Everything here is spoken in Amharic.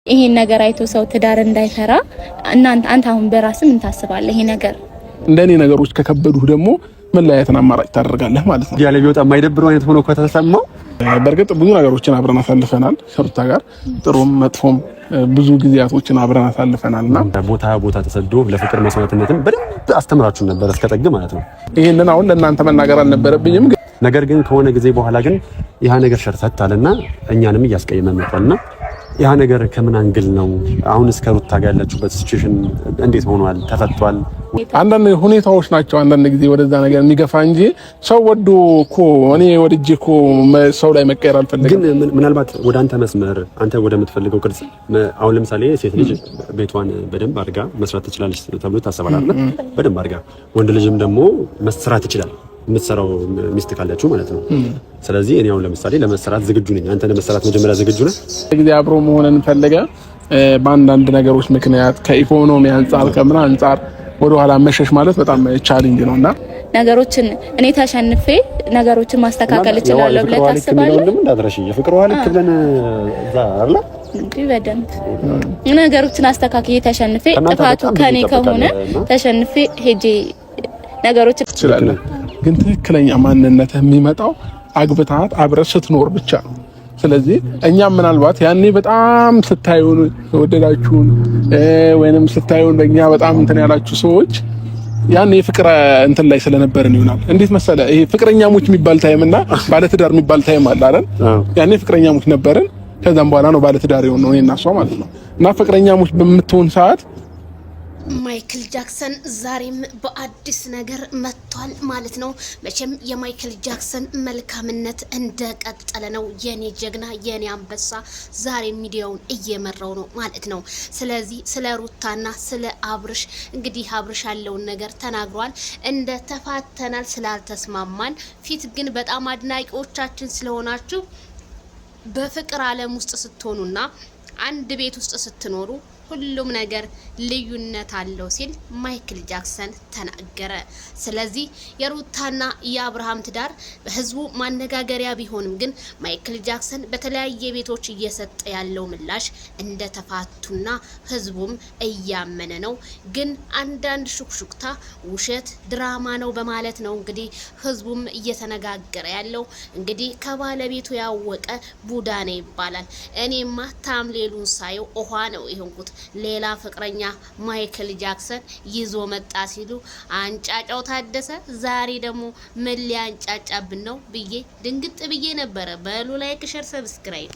ይሄን ነገር አይቶ ሰው ትዳር እንዳይፈራ አንተ አሁን በራስህ ምን ታስባለህ? ይሄ ነገር እንደኔ ነገሮች ከከበዱ ደግሞ መለያየትን አማራጭ ታደርጋለህ ማለት ነው። ያለ ቢወጣ የማይደብረው አይነት ሆኖ ከተሰማው በርግጥ ብዙ ነገሮችን አብረን አሳልፈናል። ከሩታ ጋር ጥሩም መጥፎም ብዙ ጊዜያቶችን አብረን አሳልፈናልና ቦታ ተሰዶ ለፍቅር መስዋዕትነትን በደንብ አስተምራችሁ ነበር እስከጠግ ማለት ነው። ይሄንን አሁን ለእናንተ መናገር አልነበረብኝም። ነገር ግን ከሆነ ጊዜ በኋላ ግን ያ ነገር ሸርተት አለና እኛንም እያስቀየመን መጥቷልና ያ ነገር ከምን አንግል ነው? አሁን እስከ ሩታ ጋር ያላችሁበት ሲቹዌሽን እንዴት ሆኗል? ተፈቷል? አንዳንድ ሁኔታዎች ናቸው አንዳንድ ጊዜ ወደዛ ነገር የሚገፋ እንጂ ሰው ወዶ እኮ እኔ ወድጄ እኮ ሰው ላይ መቀየር አልፈልግም። ግን ምናልባት ወደ አንተ መስመር አንተ ወደምትፈልገው ቅርጽ አሁን ለምሳሌ ሴት ልጅ ቤቷን በደንብ አድርጋ መስራት ትችላለች ተብሎ ታሰባል አይደል? በደንብ አድርጋ ወንድ ልጅም ደግሞ መስራት ይችላል የምትሰራው ሚስት ካለችው ማለት ነው። ስለዚህ እኔ አሁን ለምሳሌ ለመስራት ዝግጁ ነኝ። አንተ ለመስራት መጀመሪያ ዝግጁ ነህ? ጊዜ አብሮ መሆንን ፈልገ በአንዳንድ ነገሮች ምክንያት ከኢኮኖሚ አንፃር ከምን አንፃር ወደ ኋላ መሸሽ ማለት በጣም ቻሌንጅ ነውና ነገሮችን እኔ ተሸንፌ ነገሮችን ማስተካከል እችላለሁ ብለህ ታስባለህ? እንደምን እንዳድረሽ የፍቅር ዋልክ ብለን እዛ አይደል እንዴ? በደንብ ነገሮችን አስተካክዬ ተሸንፌ ጥፋቱ ከኔ ከሆነ ተሸንፌ ሄጄ ነገሮችን ትችላለህ። ግን ትክክለኛ ማንነት የሚመጣው አግብታት አብረህ ስትኖር ብቻ ነው። ስለዚህ እኛም ምናልባት ያኔ በጣም ስታዩን ወደዳችሁን ወይንም ስታዩን በእኛ በጣም እንትን ያላችሁ ሰዎች ያኔ ፍቅር እንትን ላይ ስለነበርን ይሆናል። እንዴት መሰለ ይሄ ፍቅረኛሞች የሚባል ታይም እና ባለትዳር የሚባል ታይም አለ አይደል? ያኔ ፍቅረኛሞች ነበርን። ከዛም በኋላ ነው ባለትዳር የሆነው እኔና እሷ ማለት ነው። እና ፍቅረኛሞች በምትሆን ሰዓት ማይክል ጃክሰን ዛሬም በአዲስ ነገር መጥቷል ማለት ነው። መቼም የማይክል ጃክሰን መልካምነት እንደቀጠለ ነው። የኔ ጀግና የኔ አንበሳ ዛሬ ሚዲያውን እየመራው ነው ማለት ነው። ስለዚህ ስለ ሩታና ስለ አብርሽ እንግዲህ አብርሽ ያለውን ነገር ተናግሯል። እንደ ተፋተናል ስላልተስማማን ፊት ግን በጣም አድናቂዎቻችን ስለሆናችሁ በፍቅር ዓለም ውስጥ ስትሆኑና አንድ ቤት ውስጥ ስትኖሩ ሁሉም ነገር ልዩነት አለው ሲል ማይክል ጃክሰን ተናገረ። ስለዚህ የሩታና የአብርሃም ትዳር በህዝቡ ማነጋገሪያ ቢሆንም ግን ማይክል ጃክሰን በተለያየ ቤቶች እየሰጠ ያለው ምላሽ እንደ ተፋቱና ህዝቡም እያመነ ነው። ግን አንዳንድ ሹክሹክታ ውሸት ድራማ ነው በማለት ነው እንግዲህ ህዝቡም እየተነጋገረ ያለው። እንግዲህ ከባለቤቱ ያወቀ ቡዳ ነው ይባላል። እኔማ ታምሌሉን ሳየው ውሃ ነው ይሆንኩት። ሌላ ፍቅረኛ ማይክል ጃክሰን ይዞ መጣ ሲሉ አንጫጫው ታደሰ። ዛሬ ደግሞ ምን ሊያንጫጫብን ነው ብዬ ድንግጥ ብዬ ነበረ። በሉ ላይክ፣ ሸር፣ ሰብስክራይብ